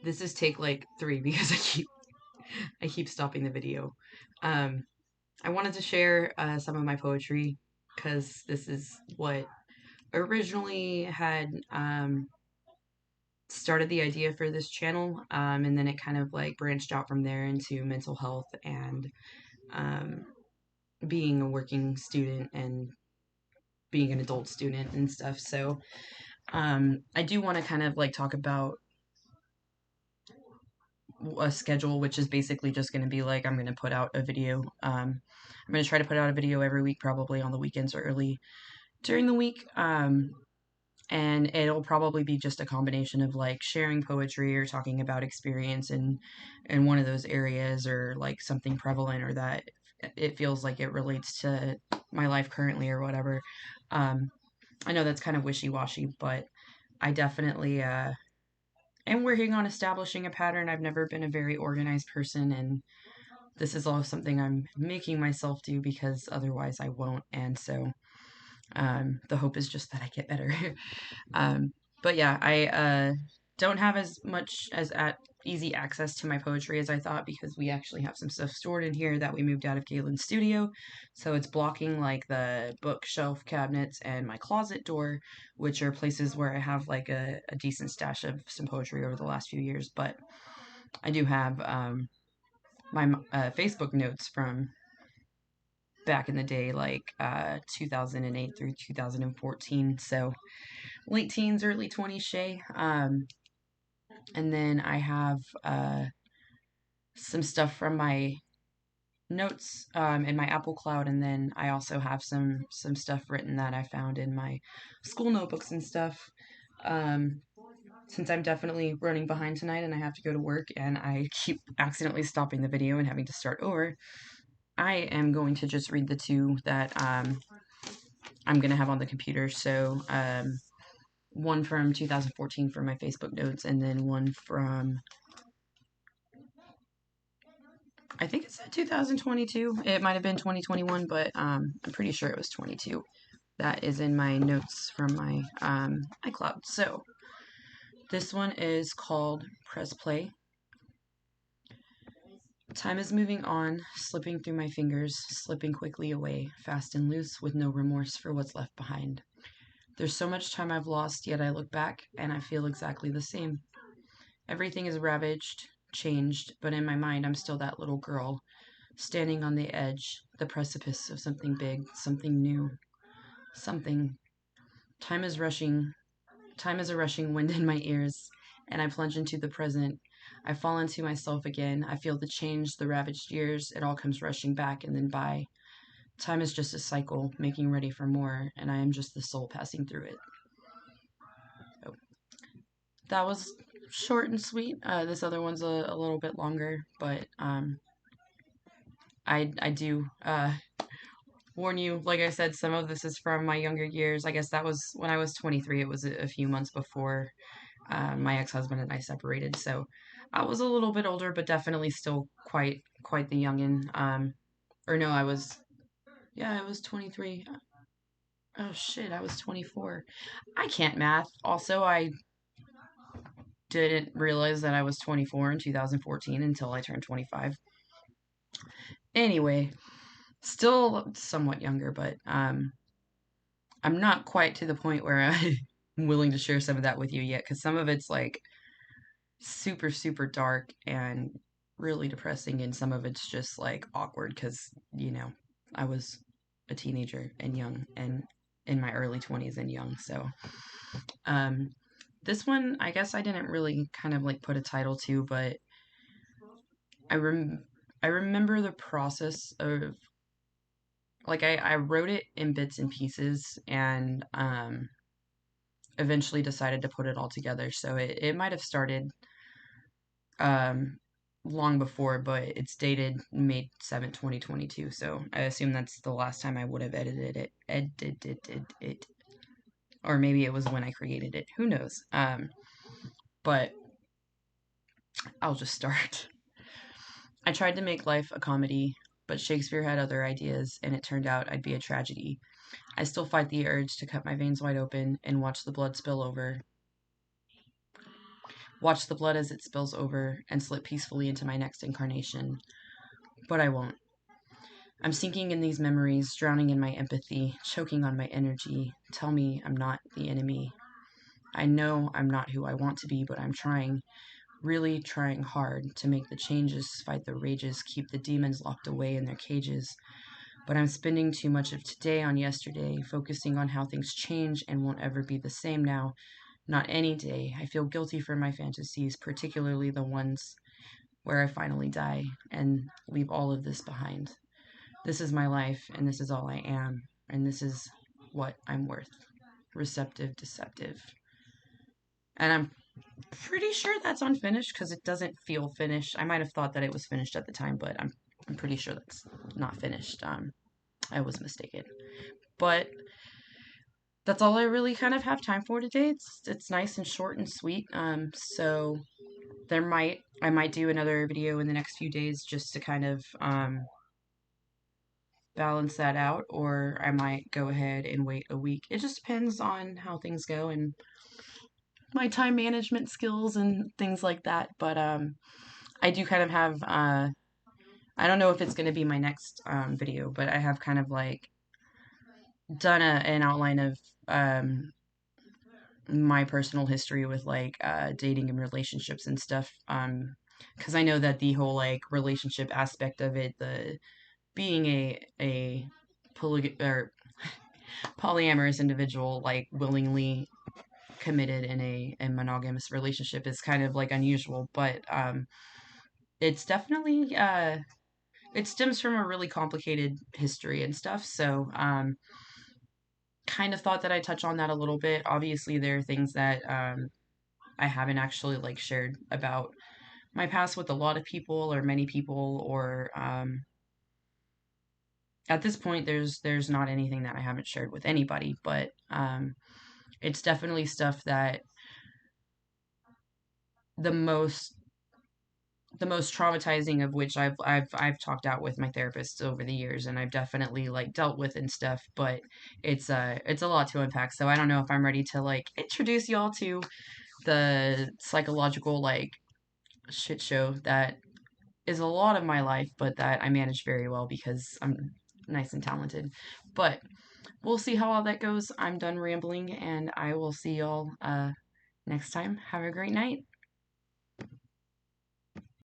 This is take like 3 because I keep stopping the video. Um, I wanted to share some of my poetry because this is what originally had started the idea for this channel, and then it kind of like branched out from there into mental health and um, being a working student and being an adult student and stuff. So I do want to kind of like talk about a schedule, which is basically just going to be like I'm going to put out a video. I'm going to try to put out a video every week, probably on the weekends or early during the week. And it'll probably be just a combination of like sharing poetry or talking about experience in one of those areas, or like something prevalent or that it feels like it relates to my life currently or whatever. Um, I know that's kind of wishy-washy, but I definitely am working on establishing a pattern. I've never been a very organized person, and this is all something I'm making myself do because otherwise I won't. And so the hope is just that I get better. um, but yeah, I don't have as much as at easy access to my poetry as I thought, because we actually have some stuff stored in here that we moved out of Galen's studio. So it's blocking like the bookshelf cabinets and my closet door, which are places where I have like a decent stash of some poetry over the last few years. But I do have my Facebook notes from back in the day, like 2008 through 2014. So late teens, early 20s, Shay. And then I have some stuff from my notes in my Apple Cloud, and then I also have some stuff written that I found in my school notebooks and stuff. Um, since I'm definitely running behind tonight and I have to go to work and I keep accidentally stopping the video and having to start over, I am going to just read the two that I'm going to have on the computer. So one from 2014 from my Facebook notes, and then one from, I think it's 2022. It might have been 2021, but I'm pretty sure it was 22. That is in my notes from my iCloud. So this one is called Press Play. Time is moving on, slipping through my fingers, slipping quickly away, fast and loose, with no remorse for what's left behind. There's so much time I've lost, yet I look back and I feel exactly the same. Everything is ravaged, changed, but in my mind I'm still that little girl, standing on the edge, the precipice of something big, something new, something. Time is rushing, time is a rushing wind in my ears, and I plunge into the present. I fall into myself again. I feel the change, the ravaged years. It all comes rushing back and then by. Time is just a cycle, making ready for more, and I am just the soul passing through it. So, that was short and sweet. This other one's a little bit longer, but I do warn you, like I said, some of this is from my younger years. I guess that was when I was 23. It was a few months before my ex-husband and I separated. So I was a little bit older, but definitely still quite the youngin. Or no, I was 23. Oh shit, I was 24. I can't math. Also, I didn't realize that I was 24 in 2014 until I turned 25. Anyway, still somewhat younger, but I'm not quite to the point where I'm willing to share some of that with you yet, because some of it's like super, super dark and really depressing, and some of it's just like awkward because, I was a teenager and young and in my early 20s and young. So, um, this one, I guess I didn't really kind of like put a title to, but I rem I remember the process of like I wrote it in bits and pieces, and eventually decided to put it all together. So it might have started um long before, but it's dated May 7th, 2022. So I assume that's the last time I would have edited it. Or maybe it was when I created it. Who knows? But I'll just start. I tried to make life a comedy, but Shakespeare had other ideas, and it turned out I'd be a tragedy. I still fight the urge to cut my veins wide open and watch the blood spill over. watch the blood as it spills over, and slip peacefully into my next incarnation. But I won't. I'm sinking in these memories, drowning in my empathy, choking on my energy. Tell me I'm not the enemy. I know I'm not who I want to be, but I'm trying, really trying hard to make the changes, fight the rages, keep the demons locked away in their cages. But I'm spending too much of today on yesterday, focusing on how things change and won't ever be the same now. Not any day. I feel guilty for my fantasies, particularly the ones where I finally die and leave all of this behind. This is my life, and this is all I am, and this is what I'm worth. Receptive, deceptive. And I'm pretty sure that's unfinished because it doesn't feel finished. I might have thought that it was finished at the time, but I'm pretty sure that's not finished. I was mistaken. But that's all I really kind of have time for today. It's nice and short and sweet. So I might do another video in the next few days just to kind of balance that out, or I might go ahead and wait a week. It just depends on how things go and my time management skills and things like that. But I do kind of have I don't know if it's going to be my next video, but I have kind of like done an outline of my personal history with like dating and relationships and stuff. Because I know that the whole like relationship aspect of it, the being a or polyamorous individual, like willingly committed in a monogamous relationship, is kind of like unusual, but it's definitely it stems from a really complicated history and stuff. So kind of thought that I'd touch on that a little bit. Obviously, there are things that I haven't actually like shared about my past with a lot of people or many people, or at this point there's not anything that I haven't shared with anybody, but it's definitely stuff that the most the most traumatizing of which I've talked out with my therapist over the years, and I've definitely like dealt with and stuff, but it's a lot to unpack. So I don't know if I'm ready to like introduce y'all to the psychological like shit show that is a lot of my life, but that I manage very well because I'm nice and talented. But we'll see how all that goes. I'm done rambling, and I will see y'all next time. Have a great night.